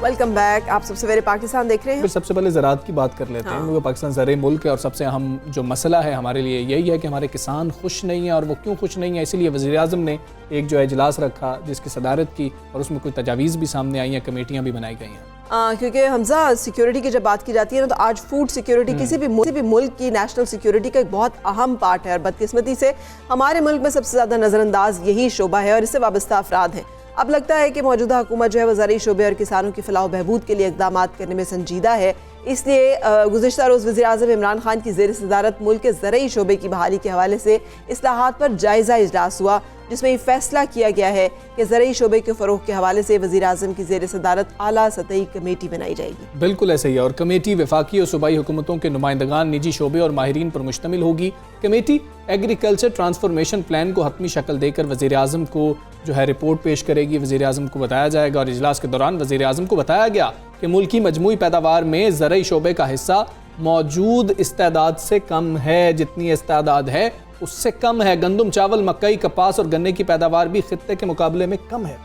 Welcome back. आप सबसे पहले पाकिस्तान देख रहे हैं। फिर सबसे पहले ज़राअत की बात कर लेते हैं क्योंकि पाकिस्तान ज़राई मुल्क है और सबसे अहम जो मसला है हमारे लिए यही है कि हमारे किसान खुश नहीं है। और वो क्यों खुश नहीं है, इसीलिए वज़ीर-ए-आज़म ने एक जो है इजलास रखा जिसकी सदारत की और उसमें कोई तजावीज़ भी सामने आई हैं, कमेटियाँ भी बनाई गई हैं। क्योंकि हमजा सिक्योरिटी की जब बात की जाती है ना, तो आज फूड सिक्योरिटी किसी भी मुल्क की नेशनल सिक्योरिटी का एक बहुत अहम पार्ट है। और बदकिस्मती से हमारे मुल्क में सबसे ज़्यादा नज़रअंदाज यही शोबा है और इससे वाबस्ता अफराद हैं। अब लगता है कि मौजूदा हुकूमत जो है वो ज़राई शोबे और किसानों की फलाह बहबूद के लिए इक़दाम करने में संजीदा है। इसलिए गुज़िश्ता रोज़ वज़ीर-ए-आज़म इमरान खान की ज़ेर सदारत मुल्क के ज़राई शोबे की बहाली के हवाले से इस्लाहात पर जायज़ा इजलास हुआ, जिसमें ये फैसला किया गया है कि ज़राई शोबे के फ़रोग़ के हवाले से वज़ीर-ए-आज़म की ज़ेर सदारत आला सतही कमेटी बनाई जाएगी। बिल्कुल ऐसे ही है और कमेटी वफाकी और सूबाई हुकूमतों के नुमाइंदगान, निजी शोबे और माहिरीन पर मुश्तमिल होगी। कमेटी एग्रीकल्चर ट्रांसफॉर्मेशन प्लान को हतमी शक्ल देकर वज़ीर-ए-आज़म को जो है रिपोर्ट पेश करेगी। वज़ीर-ए-आज़म को बताया जाएगा और इजलास के दौरान वज़ीर-ए-आज़म को बताया गया कि मुल्की मजमूई पैदावार में ज़राई शोबे का हिस्सा मौजूद इस्तेदाद से कम है। जितनी इस्तेदाद है उससे कम है। गंदम, चावल, मकई, कपास और गन्ने की पैदावार भी खित्ते के मुकाबले में कम है।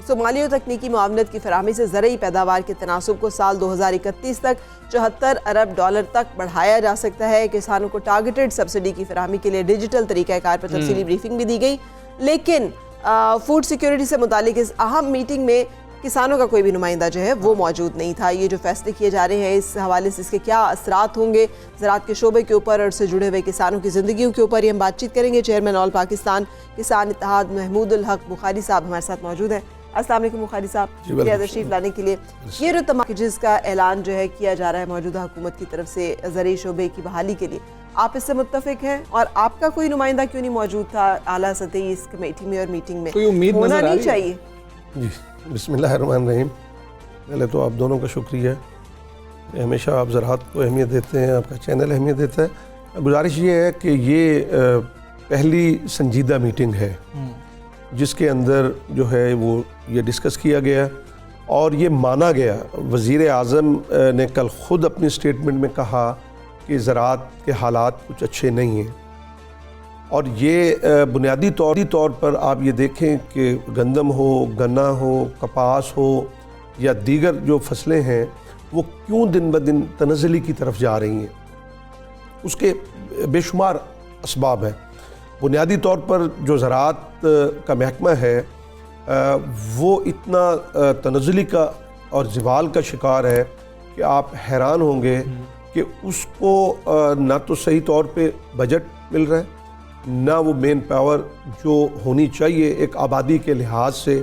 सोमाली और तकनीकी मुआवनत की फराहमी से ज़राई पैदावार के तनासुब को साल 2031 तक $74 अरब तक बढ़ाया जा सकता है। किसानों को टारगेटेड सब्सिडी की फराहमी के लिए डिजिटल तरीक़ाकार पर तफसीली ब्रीफिंग भी दी गई। लेकिन फूड सिक्योरिटी से मुतालिक इस अहम मीटिंग में किसानों का कोई भी नुमाइंदा जो है वो मौजूद नहीं था। ये जो फैसले किए जा रहे हैं इस हवाले से इसके क्या असरात होंगे ज़राअत के शोबे के ऊपर और उससे जुड़े हुए किसानों की ज़िंदगी के ऊपर, ये हम बातचीत करेंगे। चेयरमैन ऑल पाकिस्तान किसान इत्तेहाद महमूदुल हक बुखारी साहब हमारे साथ मौजूद हैं। अस्सलाम वालेकुम बुखारी साहब, शुक्रिया तशरीफ लाने के लिए। ये जो तमाम पैकेजेस का ऐलान जो है किया जा रहा है मौजूदा हुकूमत की तरफ से ज़राई शोबे की बहाली के लिए, आप इससे मुत्तफिक हैं? और आपका कोई नुमाइंदा क्यों नहीं मौजूद था आला सतही इस कमेटी में और मीटिंग में? कोई उम्मीद होना नहीं चाहिए? जी बिस्मिल्लाहिर्रहमानिर्रहीम। पहले तो आप दोनों का शुक्रिया, हमेशा आप ज़राअत को अहमियत देते हैं, आपका चैनल अहमियत देता है। गुजारिश ये है कि ये पहली संजीदा मीटिंग है जिसके अंदर जो है वो ये डिस्कस किया गया और ये माना गया। वज़ीर-ए-आज़म ने कल ख़ुद अपनी स्टेटमेंट में कहा कि ज़राअत के हालात कुछ अच्छे नहीं हैं और ये बुनियादी तौर पर आप ये देखें कि गंदम हो, गन्ना हो, कपास हो या दीगर जो फसलें हैं वो क्यों दिन ब दिन तनज़्ज़ुली की तरफ जा रही हैं, उसके बेशुमार असबाब हैं। बुनियादी तौर पर जो ज़राअत का महकमा है वो इतना तनज़्ज़ुली का और ज़वाल का शिकार है कि आप हैरान होंगे कि उसको ना तो सही तौर पे बजट मिल रहा है, ना वो मेन पावर जो होनी चाहिए एक आबादी के लिहाज से,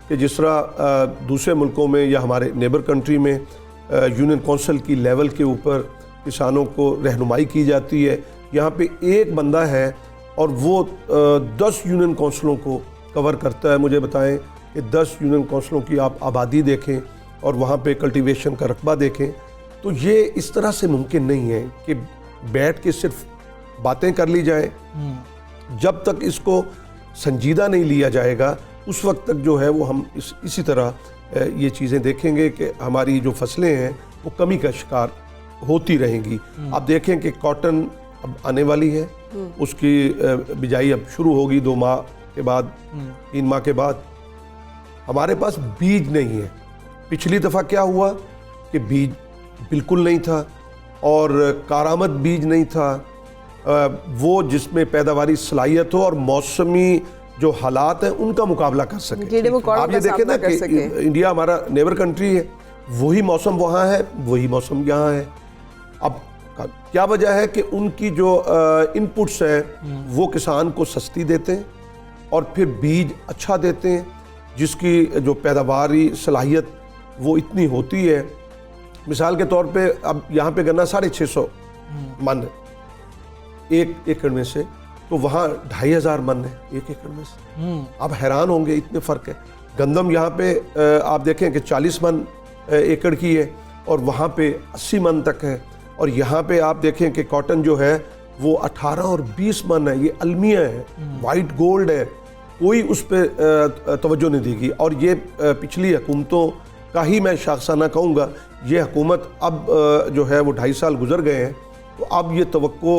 कि जिस तरह दूसरे मुल्कों में या हमारे नेबर कंट्री में यूनियन कौंसिल की लेवल के ऊपर किसानों को रहनुमाई की जाती है। यहाँ पे एक बंदा है और वो 10 यूनियन कौंसिलों को कवर करता है। मुझे बताएं कि 10 यूनियन कौंसिलों की आप आबादी देखें और वहाँ पे कल्टीवेशन का रकबा देखें, तो ये इस तरह से मुमकिन नहीं है कि बैठ के सिर्फ बातें कर ली जाए। जब तक इसको संजीदा नहीं लिया जाएगा उस वक्त तक जो है वो हम इसी तरह ये चीज़ें देखेंगे कि हमारी जो फसलें हैं वो कमी का शिकार होती रहेंगी। आप देखें कि कॉटन अब आने वाली है, उसकी बिजाई अब शुरू होगी 2 माह के बाद, 3 माह के बाद। हमारे पास बीज नहीं है। पिछली दफ़ा क्या हुआ कि बीज बिल्कुल नहीं था और कारामद बीज नहीं था, वो जिसमें पैदावारी सलाहियत हो और मौसमी जो हालात हैं उनका मुकाबला कर सके। आप ये देखें ना कि इंडिया हमारा नेबर कंट्री है, वही मौसम वहाँ है, वही मौसम यहाँ है। अब क्या वजह है कि उनकी जो इनपुट्स हैं वो किसान को सस्ती देते हैं और फिर बीज अच्छा देते हैं जिसकी जो पैदावारी सलाहियत वो इतनी होती है। मिसाल के तौर पे अब यहाँ पे गन्ना 650 मन एक एकड़ में से, तो वहाँ 2500 मन है एक एकड़ में से। आप हैरान होंगे, इतने फ़र्क है। गंदम यहाँ पे आप देखें कि 40 मन एकड़ की है और वहाँ पे 80 मन तक है, और यहाँ पे आप देखें कि कॉटन जो है वो 18 और 20 मन है। ये अलमिया है, वाइट गोल्ड है, कोई उस पर तवज्जो नहीं देगी। और ये पिछली हुकूमतों का ही मैं शाखसाना कहूँगा। ये हुकूमत अब जो है वो 2.5 साल गुजर गए हैं, तो अब ये तवक्को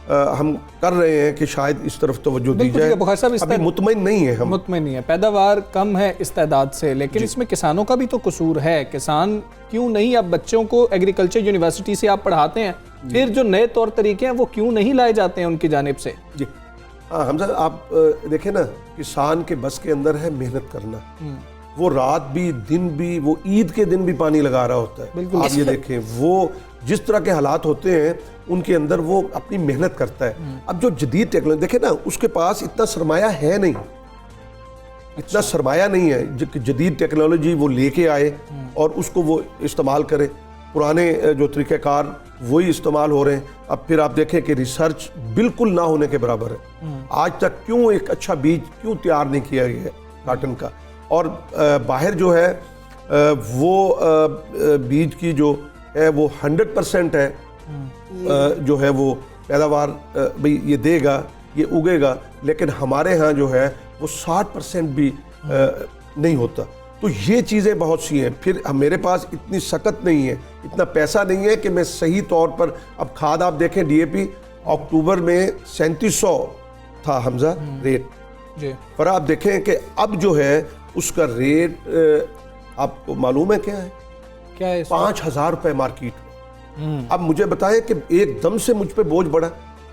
हम कर रहे हैं कि शायद इस तरफ तवज्जो दी बिल्कुल ठीक जाए। है, बुखारी साहब, इस अभी मुतमईन नहीं है हम। मुतमईन नहीं है, पैदावार कम है इस तादाद से, लेकिन इसमें किसानों का भी तो कसूर है। किसान क्यों नहीं, अब बच्चों को एग्रीकल्चर यूनिवर्सिटी से आप पढ़ाते हैं, फिर जो नए तौर तरीके हैं वो क्यों नहीं लाए जाते हैं उनकी जानिब से? जी हाँ हमजा, आप देखें ना, किसान के बस के अंदर है मेहनत करना। वो रात भी दिन भी, वो ईद के दिन भी पानी लगा रहा होता है। आप ये देखें, वो जिस तरह के हालात होते हैं उनके अंदर वो अपनी मेहनत करता है। अब जो जदीद टेक्नोलॉजी देखें ना, उसके पास इतना सरमाया है नहीं, इतना सरमाया नहीं है। जदीद टेक्नोलॉजी वो लेके आए और उसको वो इस्तेमाल करे। पुराने जो तरीक़ेकार वही इस्तेमाल हो रहे हैं। अब फिर आप देखें कि रिसर्च बिल्कुल ना होने के बराबर है। आज तक क्यों एक अच्छा बीज क्यों तैयार नहीं किया गया है काटन का? और बाहर जो है वो बीज की जो है वो 100% है, जो है वो पैदावार भाई ये देगा, ये उगेगा, लेकिन हमारे यहाँ जो है वो 60% भी नहीं होता। तो ये चीज़ें बहुत सी हैं। फिर मेरे पास इतनी सकत नहीं है, इतना पैसा नहीं है कि मैं सही तौर पर, अब खाद आप देखें DAP अक्टूबर में 3700 था हमजा रेट, पर आप देखें कि अब जो है उसका रेट आपको मालूम है क्या है? क्या है? 5000 रुपये मार्केट में। अब मुझे बताएं कि एकदम से मुझ पे बोझ बढ़ा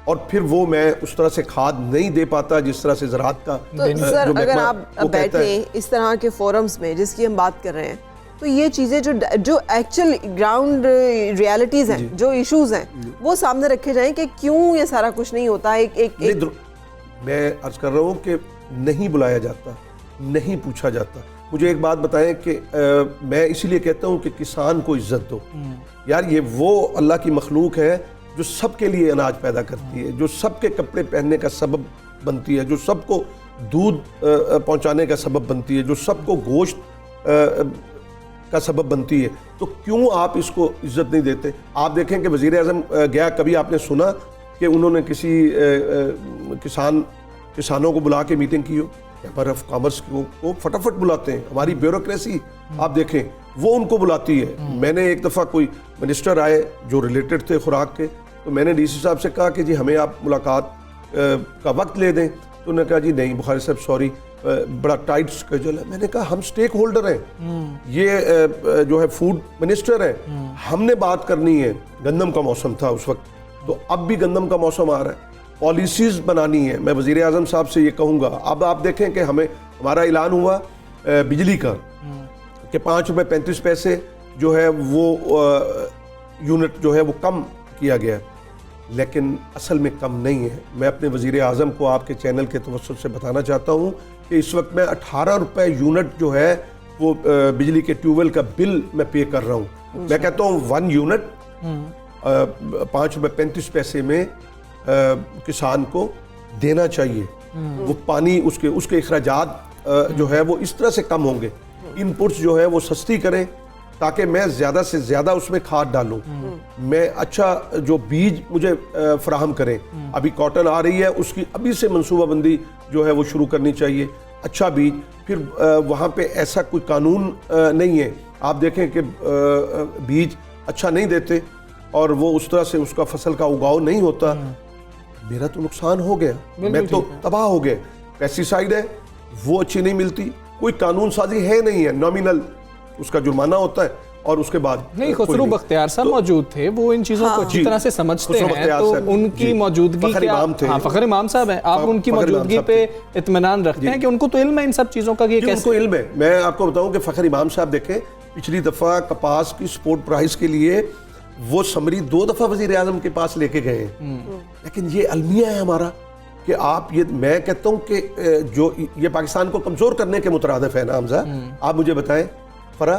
और फिर वो मैं उस तरह से खाद नहीं दे पाता जिस तरह से ज़राअत का तो सर, अगर आप बैठे इस तरह के फोरम्स में जिसकी हम बात कर रहे हैं, तो ये चीज़ें जो एक्चुअल ग्राउंड रियलिटीज़ हैं, जो इश्यूज हैं, वो सामने रखे जाएं कि क्यों ये सारा कुछ नहीं होता। मैं अर्ज कर रहा हूँ कि नहीं बुलाया जाता, नहीं पूछा जाता। मुझे एक बात बताएं कि मैं इसीलिए कहता हूँ कि किसान को इज्जत दो यार। ये वो अल्लाह की मखलूक है जो सबके लिए अनाज पैदा करती है, जो सबके कपड़े पहनने का सबब बनती है, जो सबको दूध पहुँचाने का सबब बनती है, जो सबको गोश्त का सबब बनती है। तो क्यों आप इसको इज्जत नहीं देते? आप देखें कि वज़ीर आज़म गया, कभी आपने सुना कि उन्होंने किसी किसानों को बुला के मीटिंग की हो? चैम्बर ऑफ कॉमर्स को फटाफट बुलाते हैं। हमारी ब्यूरोक्रेसी आप देखें वो उनको बुलाती है। मैंने एक दफ़ा कोई मिनिस्टर आए जो रिलेटेड थे खुराक के, तो मैंने DC साहब से कहा कि जी हमें आप मुलाकात का वक्त ले दें, तो उन्होंने कहा जी नहीं बुखारी साहब सॉरी, बड़ा टाइट स्केड्यूल है। मैंने कहा हम स्टेक होल्डर हैं, ये जो है फूड मिनिस्टर है, हमने बात करनी है। गंदम का मौसम था उस वक्त, तो अब भी गंदम का मौसम आ रहा है, पॉलिसीज़ बनानी है। मैं वज़ीर आज़म साहब से ये कहूँगा। अब आप देखें कि हमारा ऐलान हुआ बिजली का कि 5 रुपये 35 पैसे जो है वो यूनिट जो है वो कम किया गया, लेकिन असल में कम नहीं है। मैं अपने वज़ीर आज़म को आपके चैनल के तवस्सुत से बताना चाहता हूँ कि इस वक्त मैं 18 रुपये यूनिट जो है वो बिजली के ट्यूबवेल का बिल मैं पे कर रहा हूँ। मैं कहता हूँ 1 यूनिट 5 रुपये 35 पैसे में किसान को देना चाहिए। वो पानी उसके अखराजात जो है वो इस तरह से कम होंगे, इनपुट्स जो है वो सस्ती करें ताकि मैं ज़्यादा से ज़्यादा उसमें खाद डालूं, मैं अच्छा जो बीज मुझे फराहम करें। अभी कॉटन आ रही है, उसकी अभी से मनसूबाबंदी जो है वो शुरू करनी चाहिए, अच्छा बीज। फिर वहाँ पे ऐसा कोई कानून नहीं है, आप देखें कि बीज अच्छा नहीं देते और वो उस तरह से उसका फसल का उगाव नहीं होता, मेरा तो नुकसान हो गया, मैं तो तबाह हो गया। पेस्टिसाइड है वो अच्छी नहीं मिलती, कोई कानून साजी है नहीं है, नॉमिनल उसका जुर्माना होता है और उसके बाद नहीं। खुसरो बख्तियार साहब मौजूद थे, वो इन चीज़ों को अच्छी तरह से समझते हैं, तो उनकी मौजूदगी फ़खर इमाम साहब हैं, आप उनकी मौजूदगी पे इत्मीनान रखते हैं कि उनको तो इल्म है इन सब चीज़ों का? उनको इल्म है। मैं आपको बताऊं कि फ़खर इमाम साहब देखें, पिछली दफ़ा कपास की सपोर्ट प्राइस के लिए वो समरी 2 दफ़ा वज़ीर आज़म के पास लेके गए हैं। लेकिन ये अलमिया है हमारा कि आप ये, मैं कहता हूँ कि जो ये पाकिस्तान को कमज़ोर करने के मुतरादिफ है ना हमजा। आप मुझे बताएं फरा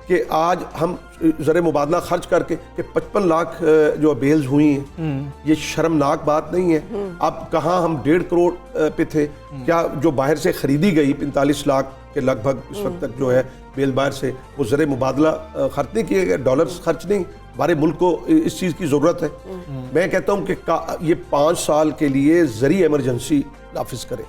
कि आज हम ज़र मुबादला खर्च करके कि 55 लाख जो बेल्स हुई हैं, ये शर्मनाक बात नहीं है? अब कहाँ हम 1.5 करोड़ पे थे, क्या जो बाहर से ख़रीदी गई 45 लाख के लगभग इस वक्त तक जो है बेल बाहर से, वो ज़र मुबादला खर्च नहीं किए गए, डॉलर्स खर्च नहीं। हमारे मुल्क को इस चीज़ की ज़रूरत है। मैं कहता हूँ कि ये 5 साल के लिए ज़री एमरजेंसी नाफिज करें।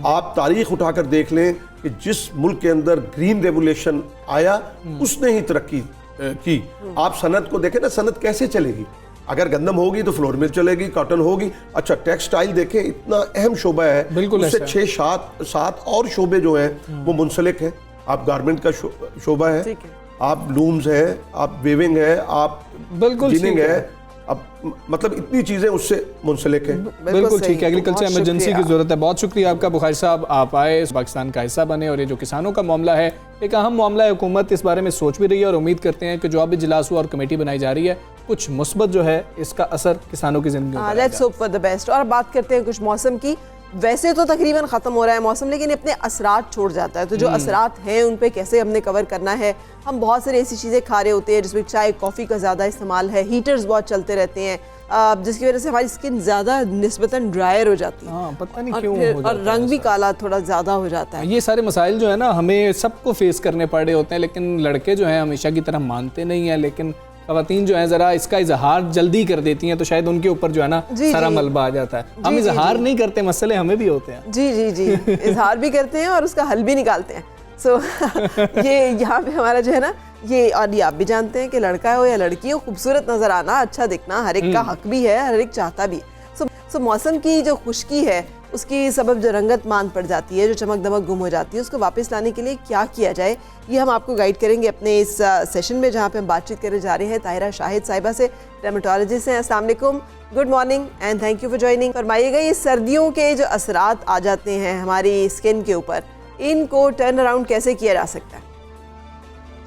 आप तारीख उठाकर देख लें कि जिस मुल्क के अंदर ग्रीन रेवोल्यूशन आया उसने ही तरक्की की। आप सनत को देखें ना, सनत कैसे चलेगी? अगर गंदम होगी तो फ्लोर मिल चलेगी, कॉटन होगी। अच्छा, टेक्सटाइल देखें, इतना अहम शोबा है, बिल्कुल उससे ऐसा है। 6-7 और शोबे जो हैं वो मुंसलिक हैं। आप गारमेंट का शोबा है, ठीक है। आप लूम्स है, आप वेविंग है, आप बिल्कुल जिनिंग ठीक है, अब मतलब इतनी चीज़ें उससे मुंसलिक हैं। बिल्कुल सही। ठीक है। एग्रीकल्चर बहुत इमरजेंसी की शुक्रिया। ज़रूरत है। बहुत शुक्रिया आपका बुखारी साहब, आप आए, पाकिस्तान का हिस्सा बने, और ये जो किसानों का मामला है एक अहम मामला है। हुकूमत इस बारे में सोच भी रही है और उम्मीद करते हैं कि जो अब इजलास हुआ और कमेटी बनाई जा रही है, कुछ मुस्बत जो है इसका असर किसानों की जिंदगी में let's hope for the best. और बात करते हैं कुछ मौसम की। वैसे तो तकरीबन ख़त्म हो रहा है मौसम, लेकिन अपने असरात छोड़ जाता है। तो जो असरात हैं उन पे कैसे हमने कवर करना है। हम बहुत सारी ऐसी चीज़ें खा रहे होते हैं जिसमें चाय कॉफ़ी का ज़्यादा इस्तेमाल है, हीटर्स बहुत चलते रहते हैं, जिसकी वजह से हमारी स्किन ज़्यादा निस्बतन ड्रायर हो जाती है। हाँ, पता नहीं और क्यों फिर हो जाता और है रंग भी ऐसा। काला थोड़ा ज़्यादा हो जाता है। ये सारे मसाइल जो है ना हमें सबको फेस करने पड़ रहे होते हैं, लेकिन लड़के जो हैं हमेशा की तरह मानते नहीं हैं, लेकिन ख़वातीन जो है ज़रा इसका इजहार जल्दी कर देती हैं, तो शायद उनके ऊपर जो है ना जी, सारा जी। मलबा आ जाता है। हम जी, इजहार जी। नहीं करते, मसले हमें भी होते हैं। जी जी जी इजहार भी करते हैं और उसका हल भी निकालते हैं। सो ये यहाँ पे हमारा जो है ना ये, और ये आप भी जानते हैं कि लड़का हो या लड़की हो, खूबसूरत नज़र आना, अच्छा दिखना हर एक का हक भी है, हर एक चाहता भी है। सो मौसम की जो खुश्की है उसकी सबब जो रंगत मान पड़ जाती है, जो चमक दमक गुम हो जाती है, उसको वापस लाने के लिए क्या किया जाए, ये हम आपको गाइड करेंगे अपने इस सेशन में, जहाँ पे हम बातचीत करने जा रहे हैं ताहिरा शाहिद साहिबा से, डर्मेटोलॉजिस्ट हैं। अस्सलाम वालेकुम, good morning and thank you for joining. फरमाइएगा, ये सर्दियों के जो असरात आ जाते हैं हमारी स्किन के ऊपर, इनको टर्न अराउंड कैसे किया जा सकता है?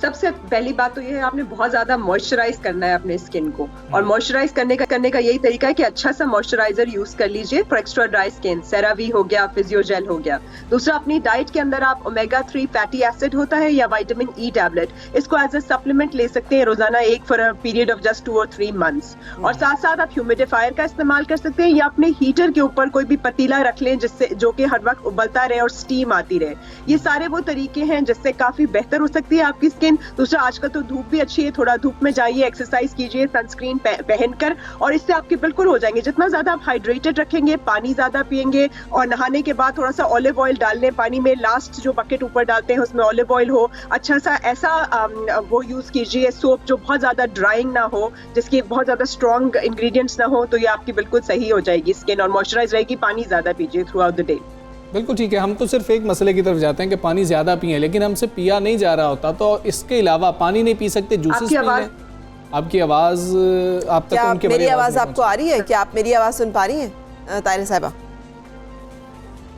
सबसे पहली बात तो ये है, आपने बहुत ज्यादा मॉइस्चराइज करना है अपने स्किन को, और मॉइस्चराइज करने का यही तरीका है कि अच्छा सा मॉइस्चराइजर यूज कर लीजिए फॉर एक्स्ट्रा ड्राई स्किन। सेरावी हो गया, फिजियोजेल हो गया। दूसरा, अपनी डाइट के अंदर आप ओमेगा 3 फैटी एसिड होता है या विटामिन ई टैबलेट, इसको एज ए सप्लीमेंट ले सकते हैं रोजाना, एक for a period of just 2 और 3 मंथ्स। और साथ साथ आप ह्यूमिडिफायर का इस्तेमाल कर सकते हैं, या अपने हीटर के ऊपर कोई भी पतीला रख लें जिससे जो कि हर वक्त उबलता रहे और स्टीम आती रहे। ये सारे वो तरीके हैं जिससे काफी बेहतर हो सकती है आपकी स्किन। दूसरा, आजकल तो धूप भी अच्छी है, थोड़ा धूप में जाइए, एक्सरसाइज कीजिए सनस्क्रीन पहनकर, और इससे आपके बिल्कुल हो जाएंगे। जितना ज्यादा आप हाइड्रेटेड रखेंगे, पानी ज्यादा पिएंगे, और नहाने के बाद थोड़ा सा ऑलिव ऑयल डाल लें पानी में, लास्ट जो बकेट ऊपर डालते हैं उसमें ऑलिव ऑयल हो, अच्छा सा ऐसा वो यूज कीजिए, सोप जो बहुत ज्यादा ड्राइंग ना हो, जिसके बहुत ज्यादा स्ट्रॉन्ग इंग्रेडिएंट्स ना हो, तो ये आपकी बिल्कुल सही हो जाएगी स्किन और मॉइस्चराइज रहेगी। पानी ज्यादा पीजिए थ्रू आउट द डे। बिल्कुल ठीक है। हम तो सिर्फ एक मसले की तरफ जाते हैं कि पानी ज़्यादा पिए, लेकिन हमसे पिया नहीं जा रहा होता, तो इसके अलावा पानी नहीं पी सकते, जूसेस पी लें। आपकी आवाज़ आप तक क्या उनके मेरी बड़ी आवाज़ नहीं आपको आ रही है? क्या आप मेरी आवाज़ सुन पा रही हैं ताहिरा साहिबा?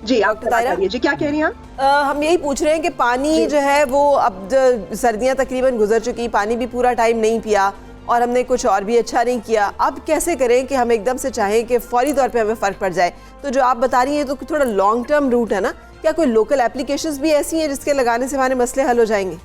जी, आप बताइए जी, क्या कह रही हैं आप? हम यही पूछ रहे हैं कि पानी जो है वो, अब सर्दियां तकरीबन गुजर चुकी, पानी भी पूरा टाइम नहीं पिया और हमने कुछ और भी अच्छा नहीं किया, अब कैसे करें कि हम एकदम से चाहें कि फौरी तौर पे हमें फ़र्क पड़ जाए? तो जो आप बता रही हैं तो थोड़ा लॉन्ग टर्म रूट है ना, क्या कोई लोकल एप्लीकेशंस भी ऐसी हैं जिसके लगाने से हमारे मसले हल हो जाएंगे?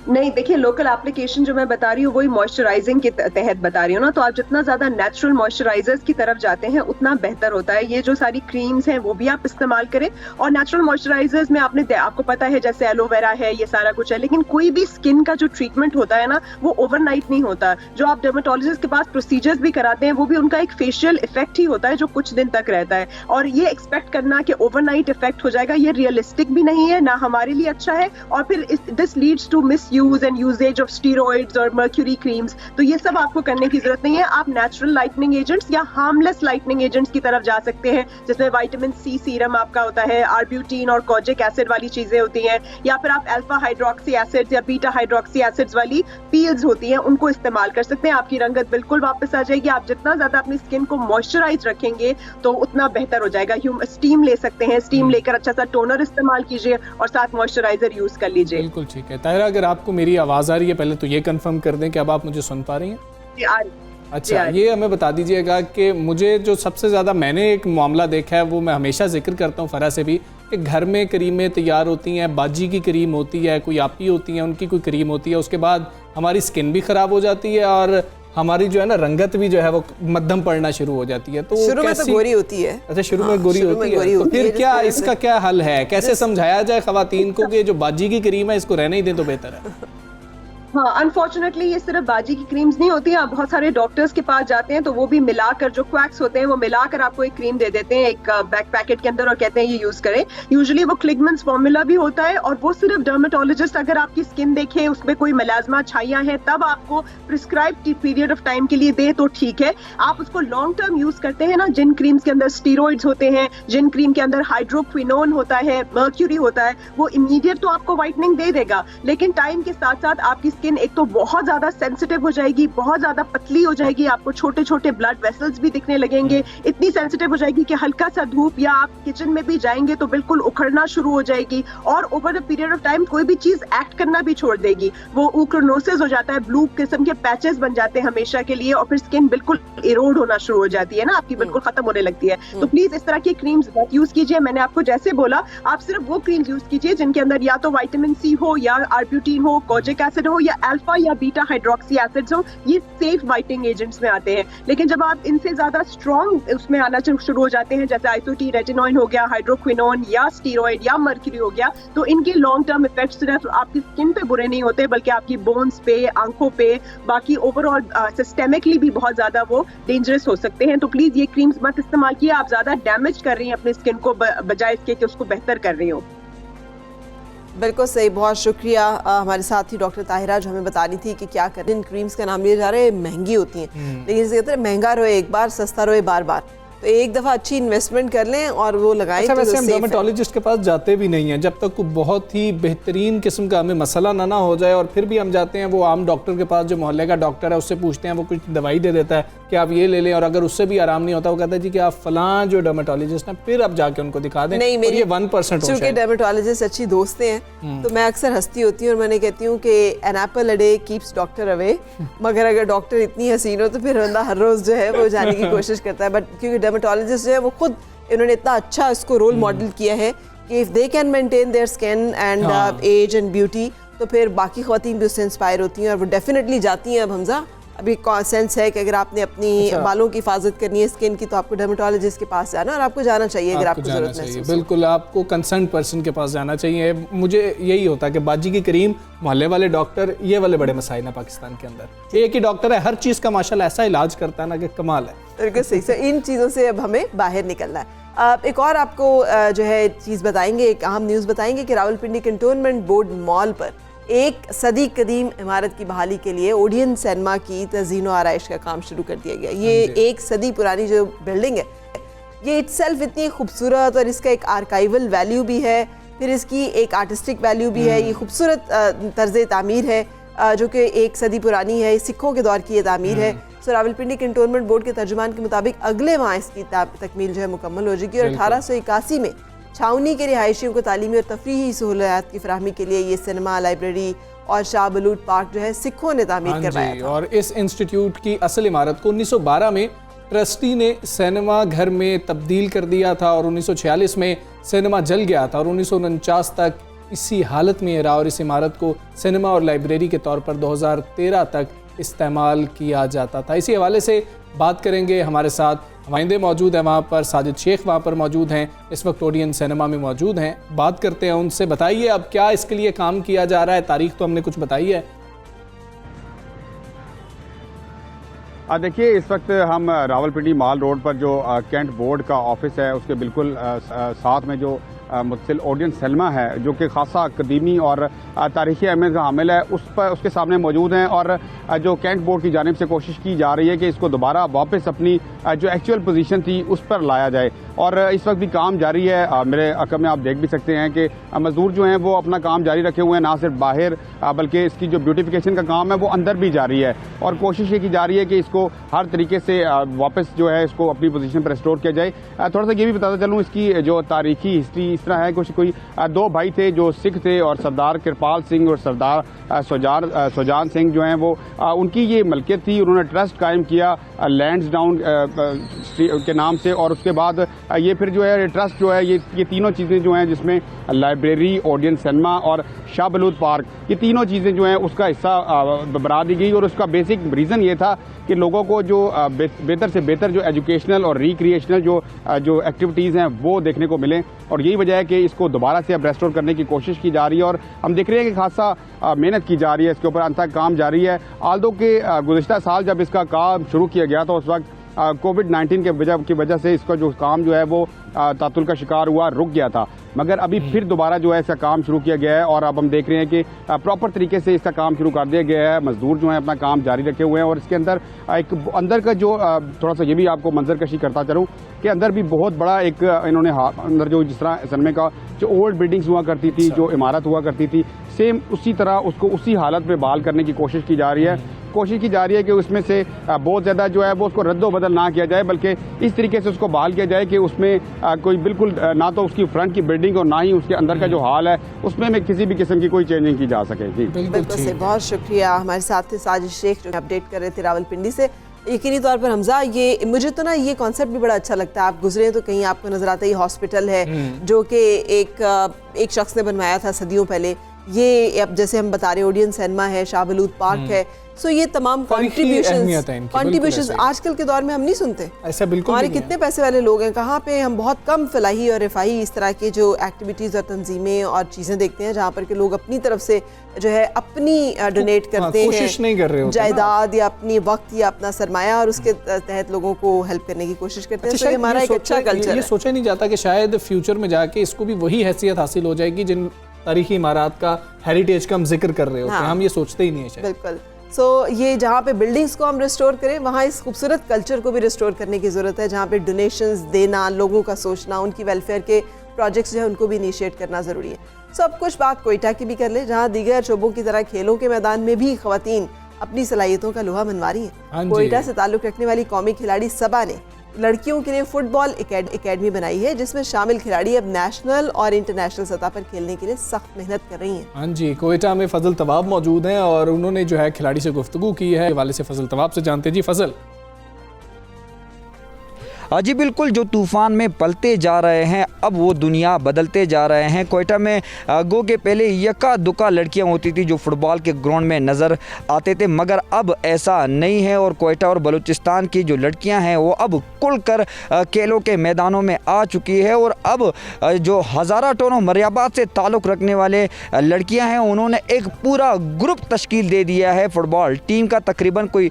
नहीं, देखिए, लोकल एप्लीकेशन जो मैं बता रही हूँ वही मॉइस्चराइजिंग के तहत बता रही हूँ ना, तो आप जितना ज्यादा नेचुरल मॉइस्चराइजर्स की तरफ जाते हैं उतना बेहतर होता है। ये जो सारी क्रीम्स हैं वो भी आप इस्तेमाल करें, और नेचुरल मॉइस्चराइजर्स में आपको पता है जैसे एलोवेरा है, ये सारा कुछ है, लेकिन कोई भी स्किन का जो ट्रीटमेंट होता है ना वो ओवरनाइट नहीं होता। जो आप डर्मेटोलॉजिस्ट के पास प्रोसीजर्स भी कराते हैं वो भी उनका एक फेशियल इफेक्ट ही होता है जो कुछ दिन तक रहता है, और ये एक्सपेक्ट करना कि ओवरनाइट इफेक्ट हो जाएगा, ये रियलिस्टिक भी नहीं है, ना हमारे लिए अच्छा है, और फिर this leads to misuse and usages of steroids और मर्क्यूरी क्रीम्स। तो ये सब आपको करने की जरूरत नहीं है। आप नेचुरल लाइटनिंग एजेंट्स या हार्मलेस लाइटनिंग एजेंट्स की तरफ जा सकते हैं, जिसमें विटामिन सी सीरम आपका होता है, आर्ब्यूटीन और कोजिक एसिड वाली चीजें होती हैं, या फिर आप अल्फा हाइड्रोक्सी एसिड्स या बीटा हाइड्रोक्सी एसिड्स वाली पील्स होती हैं, उनको इस्तेमाल कर सकते हैं। आपकी रंगत बिल्कुल वापस आ जाएगी। आप जितना ज्यादा अपनी स्किन को मॉइस्चराइज रखेंगे तो उतना बेहतर हो जाएगा। स्टीम ले सकते हैं, स्टीम लेकर अच्छा सा टोनर इस्तेमाल कीजिए और साथ मॉइस्चराइजर यूज कर लीजिए। बिल्कुल ठीक है। ताहिरा, अगर आपको मेरी आवाज़ आ रही है, पहले तो ये कंफर्म कर दें कि अब आप मुझे सुन पा रही हैं? अच्छा, ये हमें बता दीजिएगा कि मुझे जो सबसे ज़्यादा मैंने एक मामला देखा है, वो मैं हमेशा जिक्र करता हूँ फरा से भी, कि घर में करीमें तैयार होती हैं, बाजी की करीम होती है, कोई आपी होती है, उनकी कोई करीम होती है, उसके बाद हमारी स्किन भी ख़राब हो जाती है और हमारी जो है ना रंगत भी जो है वो मध्यम पड़ना शुरू हो जाती है। तो शुरू में तो गोरी होती है। अच्छा, शुरू में गोरी होती है, तो फिर क्या इसका क्या हल है? कैसे समझाया जाए ख़वातीन को कि जो बाजी की करीम है इसको रहने ही दें तो बेहतर है? हाँ, अनफॉर्चुनेटली ये सिर्फ बाजी की क्रीम्स नहीं होती हैं। आप बहुत सारे डॉक्टर्स के पास जाते हैं तो वो भी मिलाकर, जो क्वैक्स होते हैं वो मिलाकर आपको एक क्रीम दे देते हैं एक बैक पैकेट के अंदर और कहते हैं ये यूज करें। यूजुअली वो क्लिगमेंस फॉर्मूला भी होता है और वो सिर्फ डर्मेटोलॉजिस्ट अगर आपकी स्किन देखे, उसमें कोई मेलाज्मा छाइयां हैं, तब आपको प्रिस्क्राइब पीरियड ऑफ टाइम के लिए दे तो ठीक है। आप उसको लॉन्ग टर्म यूज करते हैं ना, जिन क्रीम्स के अंदर स्टीरॉइड्स होते हैं, जिन क्रीम के अंदर हाइड्रोक्विनोन होता है, मर्क्यूरी होता है, वो इमीडिएट तो आपको व्हाइटनिंग दे देगा, लेकिन टाइम के साथ साथ आपकी स्किन एक तो बहुत ज्यादा सेंसिटिव हो जाएगी, बहुत ज्यादा पतली हो जाएगी, आपको छोटे छोटे ब्लड वेसल्स भी दिखने लगेंगे, इतनी सेंसिटिव हो जाएगी कि हल्का सा धूप या आप किचन में भी जाएंगे तो बिल्कुल उखड़ना शुरू हो जाएगी और over the period of time कोई भी चीज एक्ट करना भी छोड़ देगी। वो ऊक्रोनोसिस हो जाता है, ब्लू किस्म के पैचेस बन जाते हैं हमेशा के लिए और फिर स्किन बिल्कुल इरोड होना शुरू हो जाती है ना, आपकी बिल्कुल खत्म होने लगती है। तो प्लीज इस तरह की क्रीम्स मत यूज कीजिए। मैंने आपको जैसे बोला, आप सिर्फ वो क्रीम्स यूज कीजिए जिनके अंदर या तो विटामिन सी हो या आर्ब्यूटिन हो, कोजिक एसिड हो या अल्फा या बीटा हाइड्रोक्सी एसिड्स हो। ये सेफ वाइटनिंग एजेंट्स में आते हैं, लेकिन जब आप इनसे ज्यादा स्ट्रॉन्ग उसमें आना शुरू हो जाते हैं, जैसे आइसोटी रेटिनोइन हो गया, हाइड्रोक्विनोन या स्टीरॉइड या मर्क्यूरी हो गया, तो इनके लॉन्ग टर्म इफेक्ट्स सिर्फ आपकी स्किन पे बुरे नहीं होते बल्कि आपकी बोन्स पे, आंखों पे, बाकी ओवरऑल सिस्टेमिकली भी बहुत ज्यादा वो डेंजरस हो सकते हैं। तो प्लीज ये क्रीम्स मत इस्तेमाल किए, आप ज्यादा डैमेज कर रही हैं अपनी स्किन को बजाय इसके कि उसको बेहतर कर रही हो। बिल्कुल सही, बहुत शुक्रिया। हमारे साथ ही डॉक्टर ताहिरा जो हमें बता रही थी कि क्या करें। इन क्रीम्स का नाम लिए जा रहे हैं, महंगी होती हैं, लेकिन जैसे कहते हैं महंगा रोए एक बार, सस्ता रोए बार बार। तो एक दफ़ा अच्छी इन्वेस्टमेंट कर लें और वो लगाएं। अच्छा, तो वैसे हम safe है। डर्मेटोलॉजिस्ट के पास जाते भी नहीं हैं जब तक कोई बहुत ही बेहतरीन किस्म का हमें मसला ना हो जाए, और फिर भी हम जाते हैं वो आम डॉक्टर के पास जो मोहल्ले का डॉक्टर है, उससे पूछते हैं, वो कुछ दवाई दे देता है कि आप ये ले लें, और अगर उससे भी आराम नहीं होता वो कहता है जी कि आप फलां जो डर्मेटोलॉजिस्ट हैं, फिर आप जाके उनको दिखा दें। नहीं, मेरी 1% चूंकि डर्मेटोलॉजिस्ट अच्छी दोस्तें हैं तो मैं अक्सर हंसती होती हूँ और मैंने कहती हूँ कि an apple a day keeps doctor away. मगर अगर डॉक्टर इतनी हसीन हो तो फिर बंदा हर रोज जो है वो जाने की कोशिश करता है। बट क्योंकि डर्मेटोलॉजिस्ट जो है वो खुद इन्होंने इतना अच्छा इसको रोल मॉडल किया है कि if they can maintain their skin and age and beauty, तो फिर बाकी ख्वातीन भी उससे इंस्पायर होती हैं और वो डेफिनेटली जाती हैं। अब हमजा अभी सेंस है कि अगर आपने अपनी बालों की हिफाजत करनी है स्किन की, तो आपको डर्मेटोलॉजिस्ट के पास जाना और आपको जाना चाहिए अगर आपको जरूरत महसूस हो। बिल्कुल, आपको कंसर्न पर्सन के पास जाना चाहिए। मुझे यही होता है कि बाजी की क्रीम, मोहल्ले वाले डॉक्टर, ये वाले बड़े मसाइल हैं पाकिस्तान के अंदर। एक ही डॉक्टर है, हर चीज़ का माशाल्लाह ऐसा इलाज करता है ना कि कमाल है। बिल्कुल सही। सर, इन चीज़ों से अब हमें बाहर निकलना है। एक और आपको जो है चीज़ बताएंगे, एक अहम न्यूज़ बताएंगे कि रावलपिंडी कंटोनमेंट बोर्ड मॉल पर एक सदी कदीम इमारत की बहाली के लिए ओडियन सिनेमा की तज़ीन व आराइश का काम शुरू कर दिया गया। ये एक सदी पुरानी जो बिल्डिंग है, ये इटसेल्फ इतनी खूबसूरत और इसका एक आर्काइवल वैल्यू भी है, फिर इसकी एक आर्टिस्टिक वैल्यू भी है। ये खूबसूरत तर्ज तामीर है जो कि एक सदी पुरानी है, सिखों के दौर की ये तामीर है। सो रावलपिंडी कंटोनमेंट बोर्ड के तर्जुमान के मुताबिक अगले माह इसकी तकमील जो है मुकम्मल हो जाएगी और 1881 में छावनी के रिहायशियों को तालीमी और तफरीही सहूलियात की फराहमी के लिए ये सिनेमा, लाइब्रेरी और शाह बलूट पार्क जो है सिखों ने तामीर करवाया था। और इस इंस्टीट्यूट की असल इमारत को 1912 में ट्रस्टी ने सिनेमा घर में तब्दील कर दिया था और 1946 में सिनेमा जल गया था और 1949 तक इसी हालत में रहा और इस इमारत को सिनेमा और लाइब्रेरी के तौर पर 2013 तक इस्तेमाल किया जाता था। इसी हवाले से बात करेंगे। हमारे साथ नुमाइंदे मौजूद हैं वहाँ पर, साजिद शेख वहाँ पर मौजूद हैं, इस वक्त ओडियन सिनेमा में मौजूद हैं। बात करते हैं उनसे। बताइए अब क्या इसके लिए काम किया जा रहा है, तारीख तो हमने कुछ बताई है। देखिए, इस वक्त हम रावलपिंडी माल रोड पर जो कैंट बोर्ड का ऑफिस है उसके बिल्कुल साथ में जो मुतसिल ओडियन सिनेमा है जो कि खासा कदीमी और तारीख़ी अहमियत का हामिल है, उसके सामने मौजूद हैं और जो कैंट बोर्ड की जानिब से कोशिश की जा रही है कि इसको दोबारा वापस अपनी जो एक्चुअल पोजीशन थी उस पर लाया जाए। और इस वक्त भी काम जारी है। मेरे अकब में आप देख भी सकते हैं कि मजदूर जो हैं वो अपना काम जारी रखे हुए हैं, ना सिर्फ बाहर बल्कि इसकी जो ब्यूटिफिकेशन का काम है वो अंदर भी जारी है और कोशिश ये की जा रही है कि इसको हर तरीके से वापस जो है इसको अपनी पोजीशन पर रिस्टोर किया जाए। थोड़ा सा ये भी बताता चलूँ, इसकी जो तारीखी हिस्ट्री इस तरह है, कोई दो भाई थे जो सिख थे और सरदार कृपाल सिंह और सरदार सुजान सिंह जो हैं वो उनकी ये मलकियत थी। उन्होंने ट्रस्ट कायम किया लैंड्स डाउन के नाम से और उसके बाद ये फिर जो है ट्रस्ट जो है ये तीनों चीज़ें जो हैं जिसमें लाइब्रेरी, ओडियन सिनेमा और शाह बलूत पार्क, ये तीनों चीज़ें जो हैं उसका हिस्सा बना दी गई और उसका बेसिक रीज़न ये था कि लोगों को जो बेहतर से बेहतर जो एजुकेशनल और रिक्रिएशनल जो एक्टिविटीज़ हैं वो देखने को मिलें और यही वजह वजह है कि इसको दोबारा से अब रेस्टोर करने की कोशिश की जा रही है और हम देख रहे हैं कि खासा मेहनत की जा रही है इसके ऊपर, अंत तक काम जारी है। आल्दो के गुज़िश्ता साल जब इसका काम शुरू किया गया तो उस वक्त कोविड-19 की वजह से इसका जो काम जो है वो तातुल का शिकार हुआ, रुक गया था, मगर अभी फिर दोबारा जो है इसका काम शुरू किया गया है और अब हम देख रहे हैं कि प्रॉपर तरीके से इसका काम शुरू कर दिया गया है। मजदूर जो है अपना काम जारी रखे हुए हैं और इसके अंदर एक अंदर का जो थोड़ा सा ये भी आपको मंजरकशी करता चलूँ कि अंदर भी बहुत बड़ा एक इन्होंने अंदर जो जिस तरह सनमे का जो ओल्ड बिल्डिंग्स हुआ करती थी, जो इमारत हुआ करती थी, सेम उसी तरह उसको उसी हालत में बहाल करने की कोशिश की जा रही है। कोशिश की जा रही है कि उसमें से बहुत ज़्यादा जो है वो उसको रद्दो बदल ना किया जाए, बल्कि इस तरीके से उसको बहाल किया जाए कि उसमें कोई बिल्कुल ना तो उसकी फ्रंट की बिल्डिंग और ना ही उसके अंदर का जो हाल है उसमें किसी भी किस्म की कोई चेंजिंग की जा सके। जी बिल्कुल से बहुत शुक्रिया। हमारे साथ थे साजिद शेख जो अपडेट कर रहे थे रावलपिंडी से। यकीनी तौर पर हमजा, ये मुझे तो ना ये कॉन्सेप्ट भी बड़ा अच्छा लगता है। आप गुजरे तो कहीं आपको नजर आता है ये हॉस्पिटल है जो कि एक शख्स ने बनवाया था सदियों पहले। ये अब जैसे हम बता रहे ओडियन सिनेमा है, शाह बलूत पार्क है। सो ये तमाम कॉन्ट्रीब्यूशंस आजकल के दौर में हम नहीं सुनते। ऐसा बिल्कुल हमारे कितने पैसे वाले लोग हैं, कहाँ पे हम बहुत कम फलाही और रिफाही इस तरह के जो एक्टिविटीज़ और तंजीमें और चीज़ें देखते हैं जहाँ पर के लोग अपनी तरफ से जो है अपनी डोनेट करते हैं, कोशिश नहीं कर रहे होते जायदाद या अपनी वक्त या अपना सरमाया और उसके तहत लोगों को हेल्प करने की कोशिश करते हैं। तो हमारा एक अच्छा कल्चर है। ये सोचा नहीं जाता कि शायद फ्यूचर में जाके इसको भी वही हैसियत हासिल हो जाएगी जिन तारीखी इमारत का हेरिटेज का हम जिक्र कर रहे होते हैं। हम ये सोचते ही नहीं है शायद। बिल्कुल। सो ये जहाँ पे बिल्डिंग्स को हम रिस्टोर करें, वहाँ इस खूबसूरत कल्चर को भी रिस्टोर करने की ज़रूरत है, जहाँ पे डोनेशंस देना, लोगों का सोचना, उनकी वेलफेयर के प्रोजेक्ट्स जो है उनको भी इनिशिएट करना ज़रूरी है। सब कुछ बात कोयटा की भी कर ले, जहाँ दीगर शोबों की तरह खेलों के मैदान में भी ख़वातीन अपनी सलाहियतों का लोहा मनवा रही हैं। कोयटा से ताल्लुक़ रखने वाली कौमी खिलाड़ी सबा ने लड़कियों के लिए फुटबॉल एकेडमी बनाई है, जिसमें शामिल खिलाड़ी अब नेशनल और इंटरनेशनल सतह पर खेलने के लिए सख्त मेहनत कर रही हैं। हाँ जी, कोयटा में फजल तवाब मौजूद हैं और उन्होंने जो है खिलाड़ी से गुफ्तगू की है। वाले से फजल तवाब से जानते जी। फजल जी बिल्कुल, जो तूफ़ान में पलते जा रहे हैं अब वो दुनिया बदलते जा रहे हैं। कोयटा में गो के पहले यक्का दुक्का लड़कियां होती थी जो फुटबॉल के ग्राउंड में नज़र आते थे, मगर अब ऐसा नहीं है और कोयटा और बलूचिस्तान की जो लड़कियां हैं वो अब खुलकर खेलों के मैदानों में आ चुकी है। और अब जो हज़ारा टोनो मरियाबाद से ताल्लुक़ रखने वाले लड़कियाँ हैं उन्होंने एक पूरा ग्रुप तश्कील दे दिया है फुटबॉल टीम का। तकरीबन कोई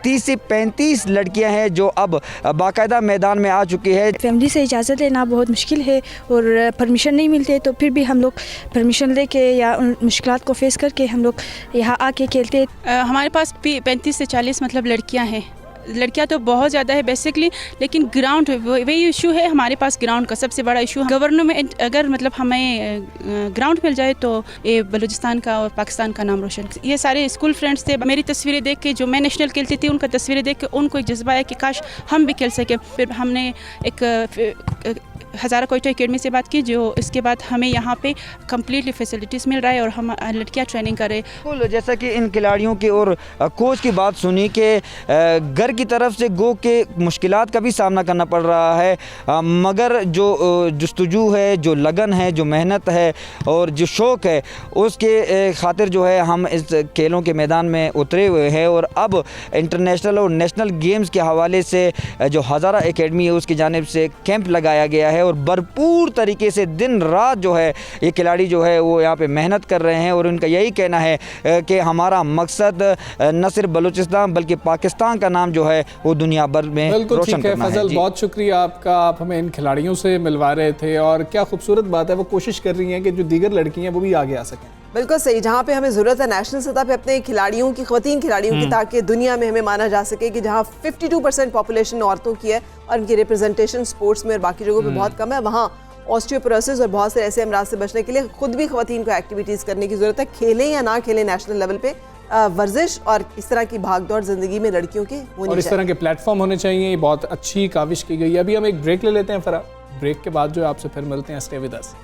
30 से 35 लड़कियाँ हैं जो अब बाकायदा मैदान में आ चुकी है। फैमिली से इजाज़त लेना बहुत मुश्किल है और परमिशन नहीं मिलते, तो फिर भी हम लोग परमिशन लेके या उन मुश्किलात को फेस करके हम लोग यहाँ आके खेलते। हमारे पास 35 से 40 मतलब लड़कियाँ हैं। लड़कियां तो बहुत ज़्यादा है बेसिकली, लेकिन ग्राउंड वही इशू है हमारे पास। ग्राउंड का सबसे बड़ा इशू, गवर्नमेंट अगर मतलब हमें ग्राउंड मिल जाए तो ये बलूचिस्तान का और पाकिस्तान का नाम रोशन। ये सारे स्कूल फ्रेंड्स थे, मेरी तस्वीरें देख के जो मैं नेशनल खेलती थी उनका तस्वीरें देख के उनको एक जज्बा है कि काश हम भी खेल सके। फिर हमने एक हज़ारा कोयटा एकेडमी से बात की, जो इसके बाद हमें यहाँ पे कम्प्लीटली फैसिलिटीज़ मिल रहा है और हम लड़कियाँ ट्रेनिंग कर रहे हैं। जैसा कि इन खिलाड़ियों की और कोच की बात सुनी कि घर की तरफ से गो के मुश्किलात का भी सामना करना पड़ रहा है, मगर जो जुस्तजू है, जो लगन है, जो मेहनत है और जो शौक़ है उसके खातिर जो है हम इस खेलों के मैदान में उतरे हुए हैं। और अब इंटरनेशनल और नेशनल गेम्स के हवाले से जो हज़ारा एकेडमी है उसकी जानिब से कैंप लगाया गया है और भरपूर तरीके से दिन रात जो है ये खिलाड़ी जो है वो यहाँ पे मेहनत कर रहे हैं। और उनका यही कहना है कि हमारा मकसद न सिर्फ बलूचिस्तान बल्कि पाकिस्तान का नाम जो है वो दुनिया भर में रोशन करना है। फजल, बहुत शुक्रिया आपका, आप हमें इन खिलाड़ियों से मिलवा रहे थे और क्या खूबसूरत बात है वो कोशिश कर रही हैं कि जो दीगर लड़कियां हैं वो भी आगे आ सकें। बिल्कुल सही, जहाँ पे हमें ज़रूरत है नेशनल सतह पे अपने खिलाड़ियों की, ख़वातीन खिलाड़ियों की, ताकि दुनिया में हमें माना जा सके कि जहाँ 52% पॉपुलेशन औरतों की है और उनकी रिप्रेजेंटेशन स्पोर्ट्स में और बाकी जगहों पे बहुत कम है, वहाँ ऑस्टियोपोरोसिस और बहुत से ऐसे अमराज से बचने के लिए खुद भी ख़वातीन को एक्टिविटीज़ करने की ज़रूरत है। खेलें या ना खेलें, नेशनल लेवल पे वर्जिश और इस तरह की भागदौड़ ज़िंदगी में लड़कियों की होनी और इस तरह के प्लेटफॉर्म होने चाहिए। ये बहुत अच्छी काविश की गई है। अभी हम एक ब्रेक ले लेते हैं, फिर ब्रेक के बाद जो आपसे फिर मिलते हैं। Stay with us.